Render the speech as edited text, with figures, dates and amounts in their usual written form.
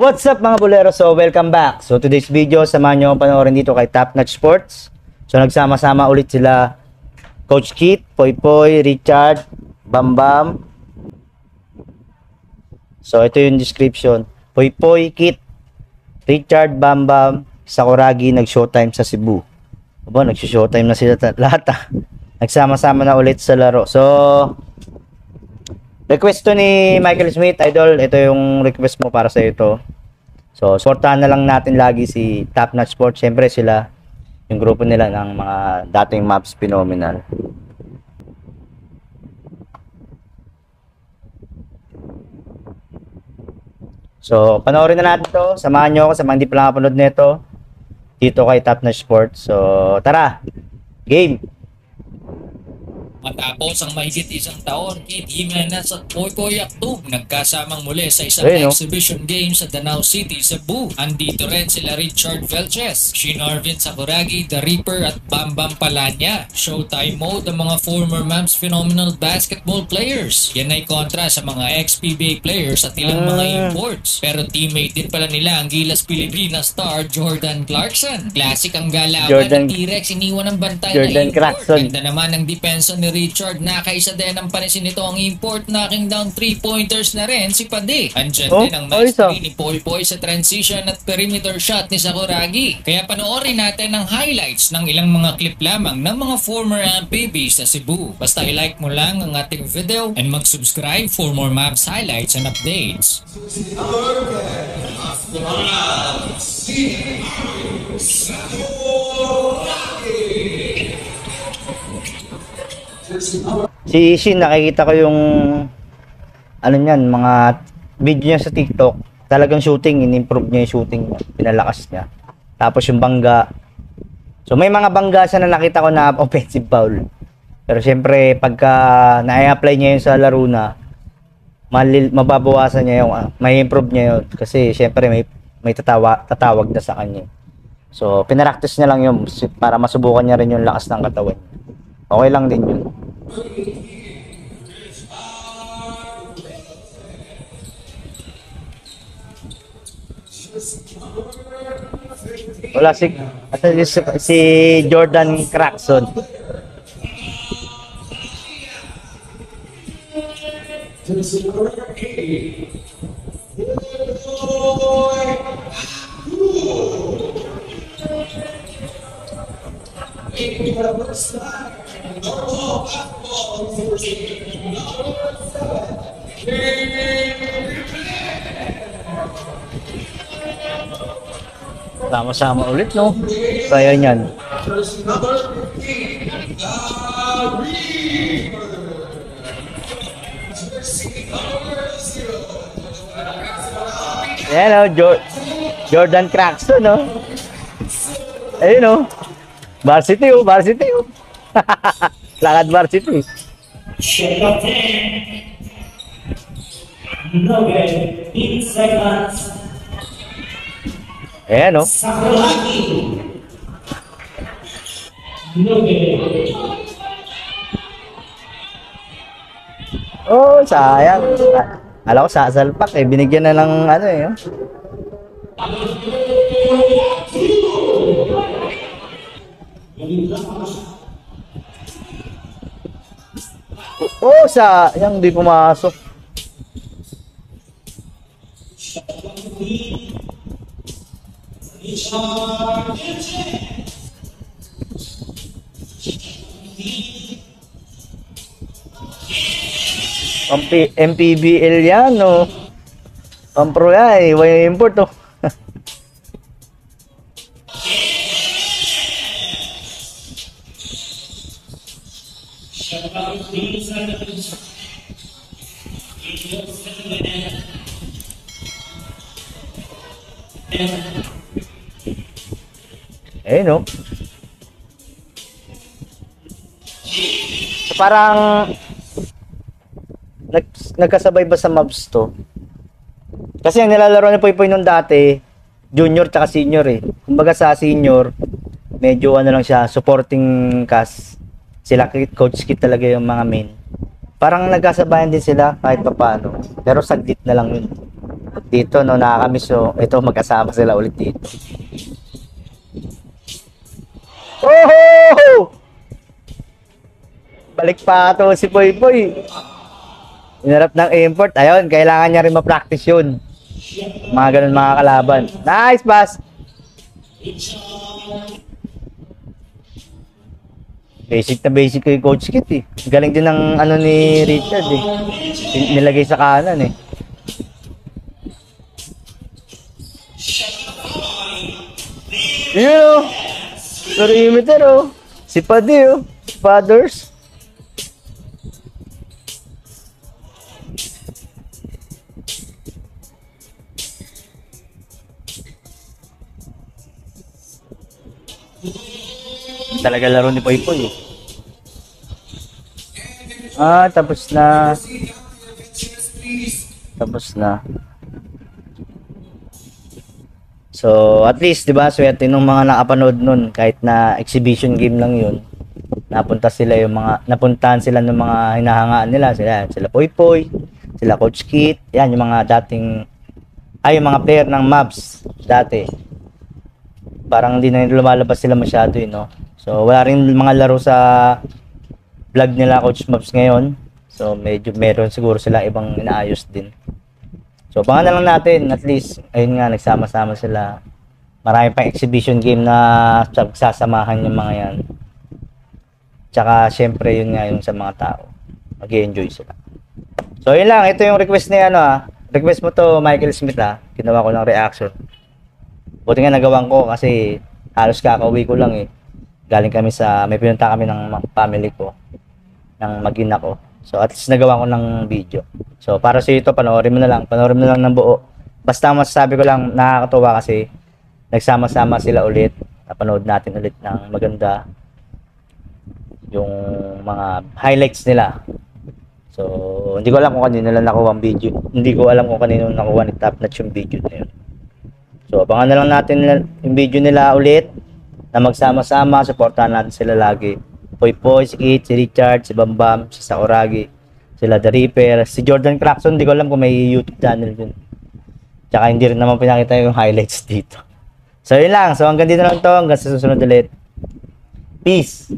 What's up mga bulero? So welcome back. So today's video, samahan nyo panoorin dito kay Top Notch Sports. So nagsama-sama ulit sila Coach Kit, Poy Poy, Richard, Bam Bam. So ito yung description. Poy Poy, Kit, Richard, Bam Bam, Sakuragi nag-showtime sa Cebu. Aba, nag-showtime na sila lahat ah. Nagsama-sama na ulit sa laro. So request to ni Michael Smith, idol. Ito yung request mo para sa ito. So, sortahan na lang natin lagi si Top Notch Sports. Siyempre sila, yung grupo nila ng mga dating Mavs Phenomenal. So, panoorin na natin to. Samahan nyo ako sa mga hindi pa nakapanood nito dito kay Top Notch Sports. So, tara! Game! Matapos ang mahigit isang taon, Kit Jimenez at Poy Poy Aktub nagkasamang muli sa isang exhibition game sa Danau City, Cebu. Andito rin sila Richard Velches, Shinarvin Sakuragi, The Reaper at Bam Bam Palanya. Showtime mode ang mga former Mavs Phenomenal basketball players. Yan ay kontra sa mga ex-PBA players at ilang mga imports. Pero teammate din pala nila ang Gilas Pilipinas star Jordan Clarkson. Classic ang galawan ng T-Rex, iniwan ng bantay na import. Ganda naman ang depensa ni Richard, nakaisa din ang panisin nito ang import, knocking down 3-pointers na rin si Pade. Andyan din ang mastery ni Poy Poy sa transition at perimeter shot ni Sakuragi. Kaya panoorin natin ang highlights ng ilang mga clip lamang ng mga former MPB sa Cebu. Basta i-like mo lang ang ating video and mag-subscribe for more Mavs highlights and updates. Si Shin, nakikita ko yung ano niyan, mga video niya sa TikTok. Talagang shooting, in-improve niya yung shooting niya, pinalakas niya. Tapos yung bangga. So may mga bangga siya na nakita ko na offensive foul. Pero syempre pagka na-apply niya yun sa laro na, mababawasan niya yung may improve niya yun kasi syempre may tatawag na sa kanya. So pinapractice niya lang yun para masubukan niya rin yung lakas ng katawan. Okay lang din yun. Wala si Jordan Clarkson. Sama-sama ulit, no? Kaya niyan. Ayan, no? Jordan Clarkson, no? Ayun, no? Varsity, oh. Varsity, oh. Lakad varsity. Shake of 10. No good. 8 seconds. Ayan, no? Sakuragi. No good. Oh, sayang. Alam ko sasalpak eh. Binigyan na ng ano eh. Oh, sayang di pumasok. MPBL yan, no? Pampro yan, iba yung import, oh. No? So, parang nagkasabay ba sa Mavs to? Kasi ang nilalaro ni Poy Poy nung dati, junior tsaka senior eh. Kumbaga sa senior, medyo ano lang siya, supporting cast. Sila Coach Kit talaga yung mga main. Parang nagkasabayan din sila kahit papaano. Pero saglit na lang yun. dito, no, nakakamiss. So, ito, magkasama sila ulit dito. Oh! Balik pa ito si Boy Boy. Inarap ng import. Ayun, kailangan niya rin ma-practice yun. Mga ganun mga kalaban. Nice pass! Basic na basic ko yung Coach Kit eh. Galing din ng ano ni Richard eh. Nilagay sa kanan eh. Yun o. Perimeter o. Si Paddy o. Fathers. Talaga laro ni Poy Poy. Tapos na. Tapos na. So, at least, 'di ba, swerte nung mga nakapanood nun, kahit na exhibition game lang 'yun. Napuntahan sila ng mga hinahangaan nila, sila Poy Poy, sila Coach Kit, yan yung mga yung mga player ng Mavs dati. Parang hindi na lumalabas sila masyado, no. So, wala rin mga laro sa vlog nila Coach Mavs ngayon. So, medyo meron siguro sila ibang inaayos din. So, abangan na lang natin, at least, ayun nga, nagsama-sama sila. Marami pang exhibition game na sasamahan yung mga yan. Tsaka, syempre, yun nga yung sa mga tao. Mag-i-enjoy sila. So, yun lang. Ito yung request ni Request mo to, Michael Smith, Ginawa ko ng reaction. Buti nga nagawan ko kasi halos kakauwi ko lang eh. Galing kami may pinunta kami ng family ko, ng mag-ina ko. So, at least nagawa ko ng video. So, para sa ito, panoorin mo na lang ng buo. Basta masasabi ko lang, nakakatuwa kasi nagsama-sama sila ulit. Napanood natin ulit ng maganda yung mga highlights nila. So, hindi ko alam kung kanino lang nakuha ang video. Hindi ko alam kung kanino nakuha ni Top Notch yung video na yun. So, abangan na lang natin yung video nila ulit na magsama-sama. Supportahan natin sila lagi. Poy Poy, si Kit, si Richard, si Bambam, si Sakuragi, sila The Reaper, si Jordan Clarkson, hindi ko alam kung may YouTube channel yun. Tsaka hindi rin naman pinakita yung highlights dito. So, yun lang. So, hanggang dito lang to. Hanggang sa susunod ulit. Peace!